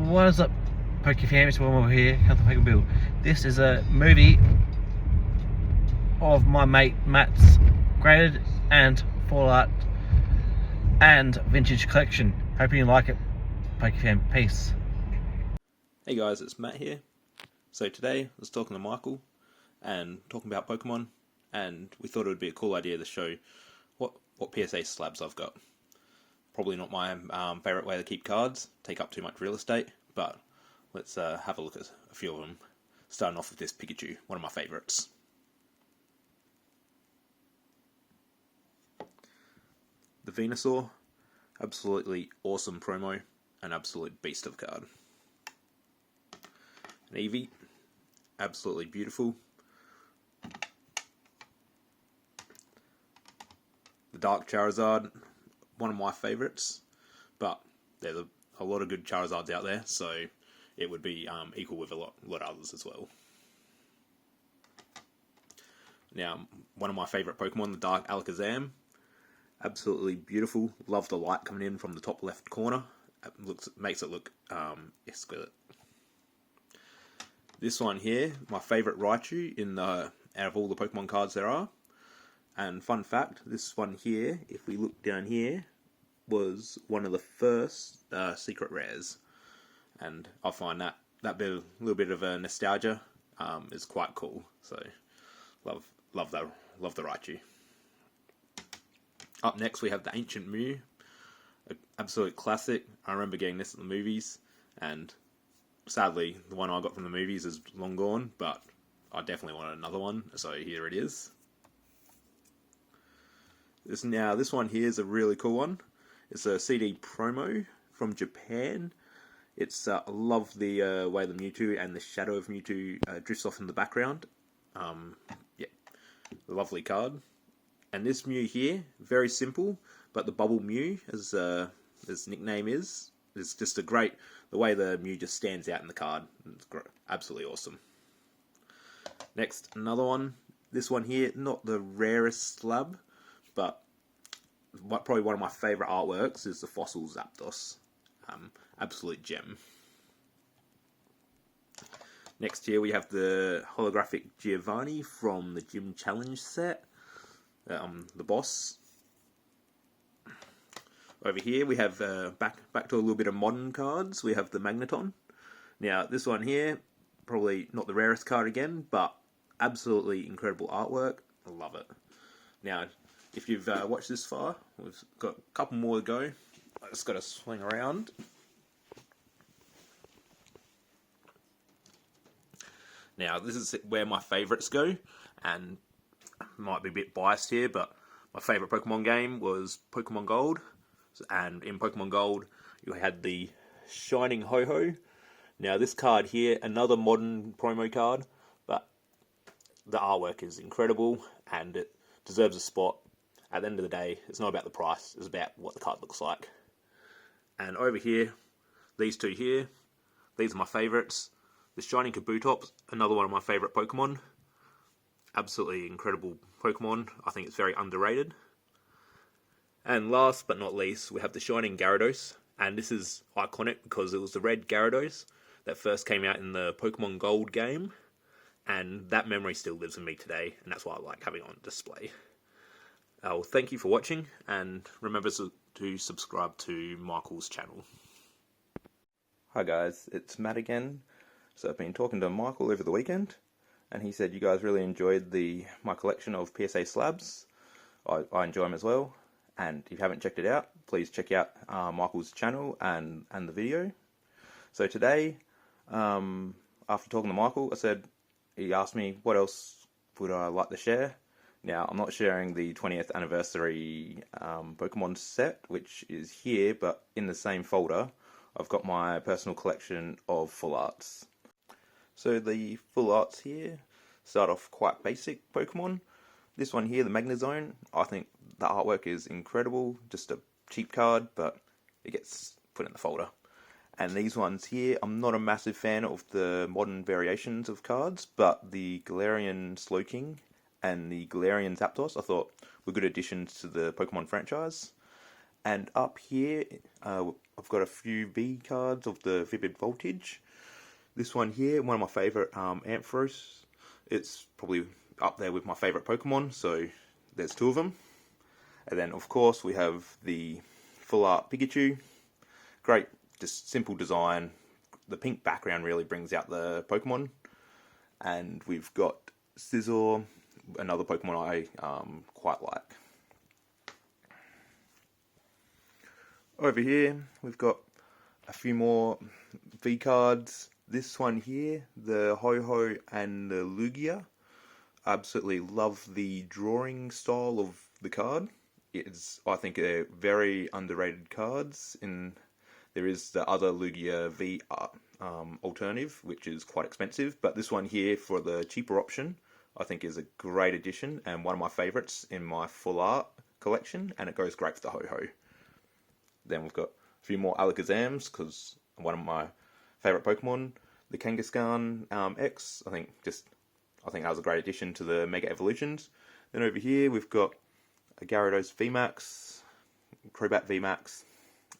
What is up, Poke fam? It's Wilma over here, Health Pokemon Bill. This is a movie of my mate Matt's graded and full art and vintage collection. Hoping you like it, Poke fam. Peace. Hey guys, it's Matt here. So today I was talking to Michael and talking about Pokemon, and we thought it would be a cool idea to show what PSA slabs I've got. Probably not my favourite way to keep cards, take up too much real estate, but let's have a look at a few of them. Starting off with this Pikachu, one of my favourites. The Venusaur, absolutely awesome promo, an absolute beast of card. An Eevee, absolutely beautiful. The Dark Charizard, one of my favourites, but there's a lot of good Charizards out there, so it would be equal with a lot of others as well. Now, one of my favourite Pokemon, the Dark Alakazam, absolutely beautiful. Love the light coming in from the top left corner. Makes it look exquisite. This one here, my favourite Raichu out of all the Pokemon cards there are. And fun fact, this one here, if we look down here, was one of the first secret rares. And I find that little bit of a nostalgia is quite cool. So love the Raichu. Up next we have the Ancient Mew, an absolute classic. I remember getting this at the movies, and sadly the one I got from the movies is long gone, but I definitely wanted another one, so here it is. This one here is a really cool one. It's a CD promo from Japan. I love the way the Mewtwo and the shadow of Mewtwo drifts off in the background. Yeah, lovely card. And this Mew here, very simple, but the Bubble Mew, as his nickname is just the way the Mew just stands out in the card. It's great, absolutely awesome. Next, another one. This one here, not the rarest slab, but probably one of my favourite artworks is the Fossil Zapdos. Absolute gem. Next here we have the holographic Giovanni from the Gym Challenge set. The boss. Over here we have back to a little bit of modern cards. We have the Magneton. Now this one here, probably not the rarest card again, but absolutely incredible artwork. I love it. Now, if you've watched this far, we've got a couple more to go. I just got to swing around. Now, this is where my favourites go, and might be a bit biased here, but my favourite Pokemon game was Pokemon Gold, and in Pokemon Gold, you had the Shining Ho-Oh. Now, this card here, another modern promo card, but the artwork is incredible, and it deserves a spot. At the end of the day, it's not about the price, it's about what the card looks like. And over here, these two here, these are my favourites. The Shining Kabutops, another one of my favourite Pokemon. Absolutely incredible Pokemon. I think it's very underrated. And last but not least, we have the Shining Gyarados. And this is iconic because it was the red Gyarados that first came out in the Pokemon Gold game. And that memory still lives in me today, and that's why I like having it on display. Well, thank you for watching, and remember to subscribe to Michael's channel. Hi guys, it's Matt again. So I've been talking to Michael over the weekend, and he said you guys really enjoyed my collection of PSA slabs. I enjoy them as well, and if you haven't checked it out, please check out Michael's channel and the video. So today, after talking to Michael, he asked me what else would I like to share. Now, I'm not sharing the 20th anniversary Pokemon set, which is here, but in the same folder, I've got my personal collection of full arts. So the full arts here start off quite basic Pokemon. This one here, the Magnezone, I think the artwork is incredible. Just a cheap card, but it gets put in the folder. And these ones here, I'm not a massive fan of the modern variations of cards, but the Galarian Slowking and the Galarian Zapdos I thought were good additions to the Pokemon franchise. And up here, I've got a few V cards of the Vivid Voltage. This one here, one of my favourite, Ampharos. It's probably up there with my favourite Pokemon, so there's two of them. And then, of course, we have the Full Art Pikachu. Great, just simple design. The pink background really brings out the Pokemon. And we've got Scizor, another Pokemon I quite like. Over here, we've got a few more V cards. This one here, the Ho-Ho and the Lugia. Absolutely love the drawing style of the card. It's, I think, a very underrated cards. There is the other Lugia V alternative, which is quite expensive, but this one here for the cheaper option, I think is a great addition and one of my favourites in my full art collection, and it goes great for the Ho-Ho. Then we've got a few more Alakazams, because one of my favourite Pokemon, the Kangaskhan X. I think that was a great addition to the Mega Evolutions. Then over here we've got a Gyarados VMAX, Crobat VMAX,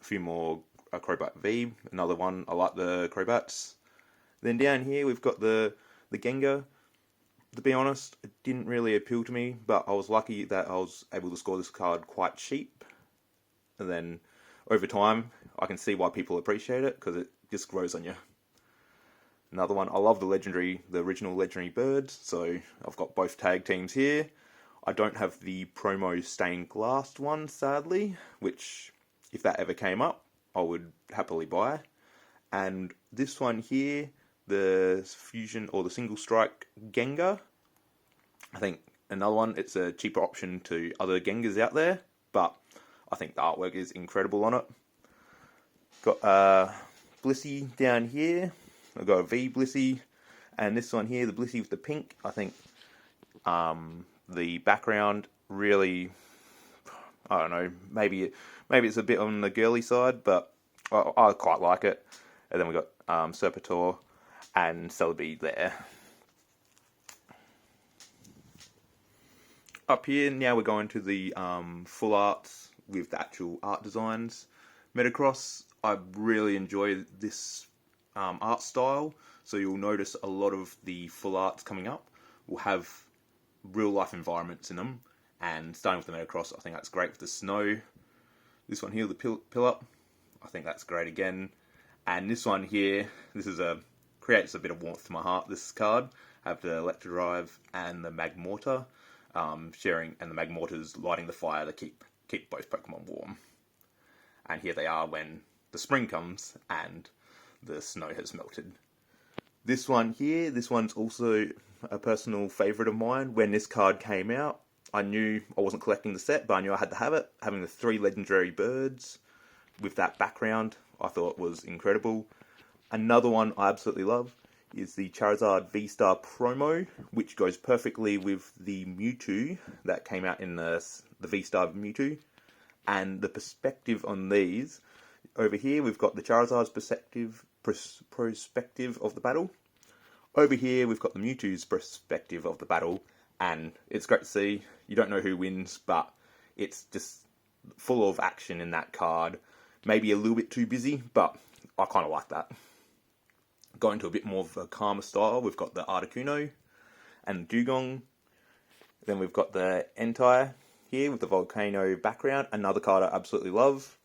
a few more Crobat V, another one. I like the Crobats. Then down here we've got the Gengar. To be honest, it didn't really appeal to me, but I was lucky that I was able to score this card quite cheap. And then over time, I can see why people appreciate it, because it just grows on you. Another one, I love the original legendary birds, so I've got both tag teams here. I don't have the promo stained glass one, sadly, which, if that ever came up, I would happily buy. And this one here, the fusion or the single strike Gengar. I think another one, it's a cheaper option to other Gengars out there, but I think the artwork is incredible on it. Got Blissey down here. I've got a V Blissey, and this one here, the Blissey with the pink. I think the background really, I don't know, maybe it's a bit on the girly side, but I quite like it. And then we've got Serpentine and Celebi there. Up here, now we're going to the full arts with the actual art designs. Metacross, I really enjoy this art style, so you'll notice a lot of the full arts coming up will have real life environments in them, and starting with the Metacross, I think that's great with the snow. This one here, the Pillup, I think that's great again. And this one here, creates a bit of warmth to my heart, this card. I have the Electrodrive and the Magmortar sharing, and the Magmortar's lighting the fire to keep both Pokemon warm. And here they are when the spring comes and the snow has melted. This one here, this one's also a personal favourite of mine. When this card came out, I knew I wasn't collecting the set, but I knew I had to have it. Having the 3 legendary birds with that background, I thought was incredible. Another one I absolutely love is the Charizard V-Star promo, which goes perfectly with the Mewtwo that came out in the V-Star Mewtwo. And the perspective on these, over here we've got the Charizard's perspective of the battle. Over here we've got the Mewtwo's perspective of the battle, and it's great to see. You don't know who wins, but it's just full of action in that card. Maybe a little bit too busy, but I kind of like that. Going to a bit more of a calmer style, we've got the Articuno and Dugong. Then we've got the Entei here with the volcano background, another card I absolutely love.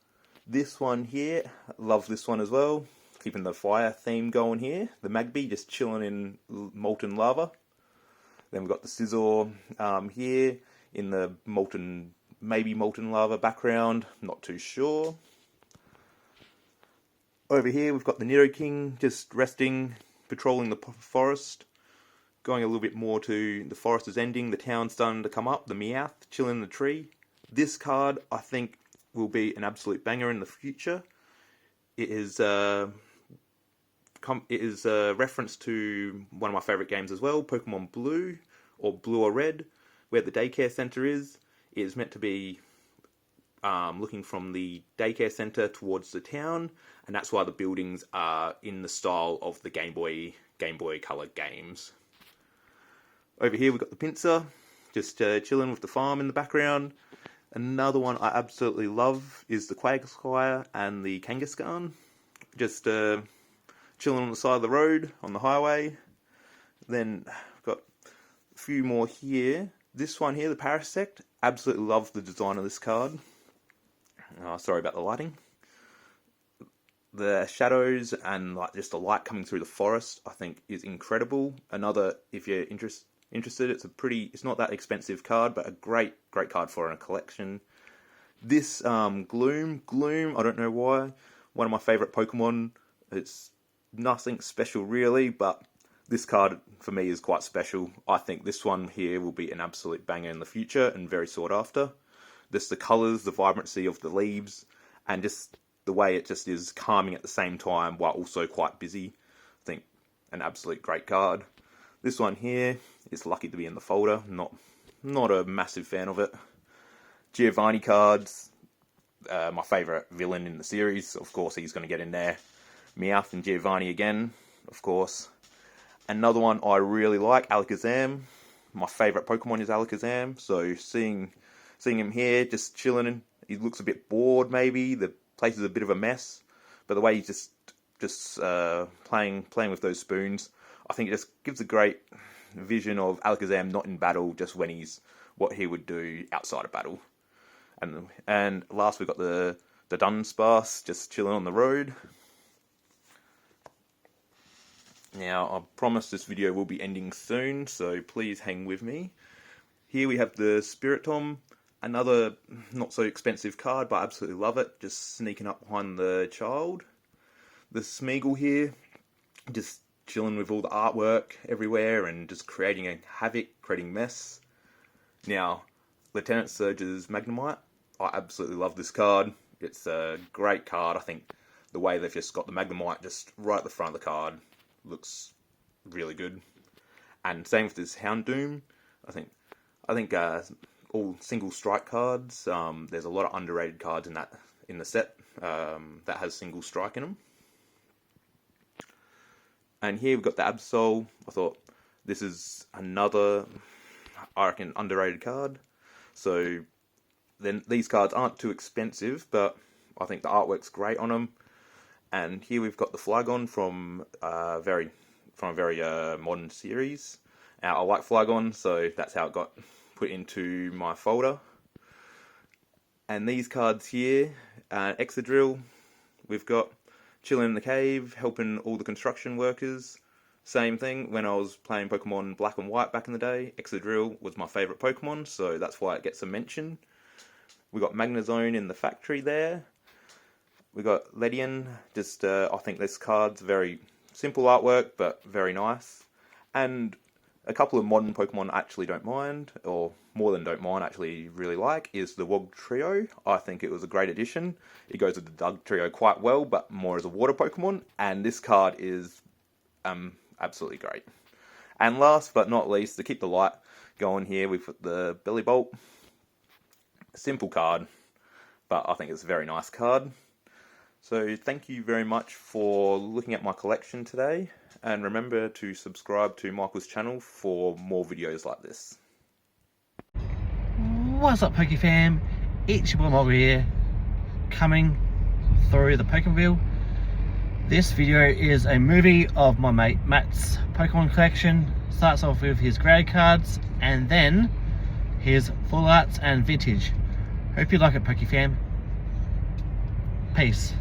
This one here, love this one as well, keeping the fire theme going here. The Magby just chilling in molten lava. Then we've got the Scizor here in the maybe molten lava background, not too sure. Over here we've got the Nidoking just resting, patrolling the forest. Going a little bit more to the forest is ending, the town's starting to come up, the Meowth chilling in the tree. This card, I think, will be an absolute banger in the future. It is a reference to one of my favourite games as well, Pokemon Blue, or Blue or Red, where the daycare centre is. It is meant to be looking from the daycare centre towards the town, and that's why the buildings are in the style of the Game Boy Color games. Over here we've got the Pinsir, just chilling with the farm in the background. Another one I absolutely love is the Quagsquire and the Kangaskhan. Just chilling on the side of the road, on the highway. Then I've got a few more here. This one here, the Parasect, absolutely love the design of this card. Sorry about the lighting. The shadows and like just the light coming through the forest, I think is incredible. Another, if you're interested, it's not that expensive card, but a great card for in a collection. This Gloom, I don't know why, one of my favourite Pokemon. It's nothing special really, but this card for me is quite special. I think this one here will be an absolute banger in the future and very sought after. Just the colours, the vibrancy of the leaves, and just the way it just is calming at the same time while also quite busy. I think an absolute great card. This one here is lucky to be in the folder. Not a massive fan of it. Giovanni cards, my favourite villain in the series. Of course, he's going to get in there. Meowth and Giovanni again, of course. Another one I really like, Alakazam. My favourite Pokemon is Alakazam. So seeing him here, just chilling, he looks a bit bored maybe. The place is a bit of a mess, but the way he's just playing with those spoons, I think it just gives a great vision of Alakazam not in battle, just when what he would do outside of battle. And last we got the Dunsparce, just chilling on the road. Now I promise this video will be ending soon, so please hang with me. Here we have the Spiritomb. Another not so expensive card, but I absolutely love it. Just sneaking up behind the child. The Smeagol here, just chilling with all the artwork everywhere and just creating a havoc, creating mess. Now, Lieutenant Surge's Magnemite. I absolutely love this card. It's a great card. I think the way they've just got the Magnemite just right at the front of the card looks really good. And same with this Houndoom. I think all single strike cards. There's a lot of underrated cards in the set that has single strike in them. And here we've got the Absol. I thought this is another, I reckon, underrated card. So then these cards aren't too expensive, but I think the artwork's great on them. And here we've got the Flygon from a very modern series. Now, I like Flygon, so that's how it got put into my folder. And these cards here, Excadrill, we've got chilling in the cave, helping all the construction workers. Same thing, when I was playing Pokemon Black and White back in the day, Excadrill was my favourite Pokemon, so that's why it gets a mention. We got Magnezone in the factory there. We got Ledian, I think this card's very simple artwork, but very nice. And a couple of modern Pokemon I actually don't mind, or more than don't mind, actually really like, is the Wugtrio. I think it was a great addition. It goes with the Dugtrio quite well, but more as a water Pokemon. And this card is absolutely great. And last but not least, to keep the light going here, we've got the Bellibolt. Simple card, but I think it's a very nice card. So thank you very much for looking at my collection today, and remember to subscribe to Michael's channel for more videos like this. What's up, PokeFam? It's your boy Michael here, coming through the Pokemobile. This video is a movie of my mate Matt's Pokemon collection. Starts off with his grade cards and then his full arts and vintage. Hope you like it, PokeFam. Peace.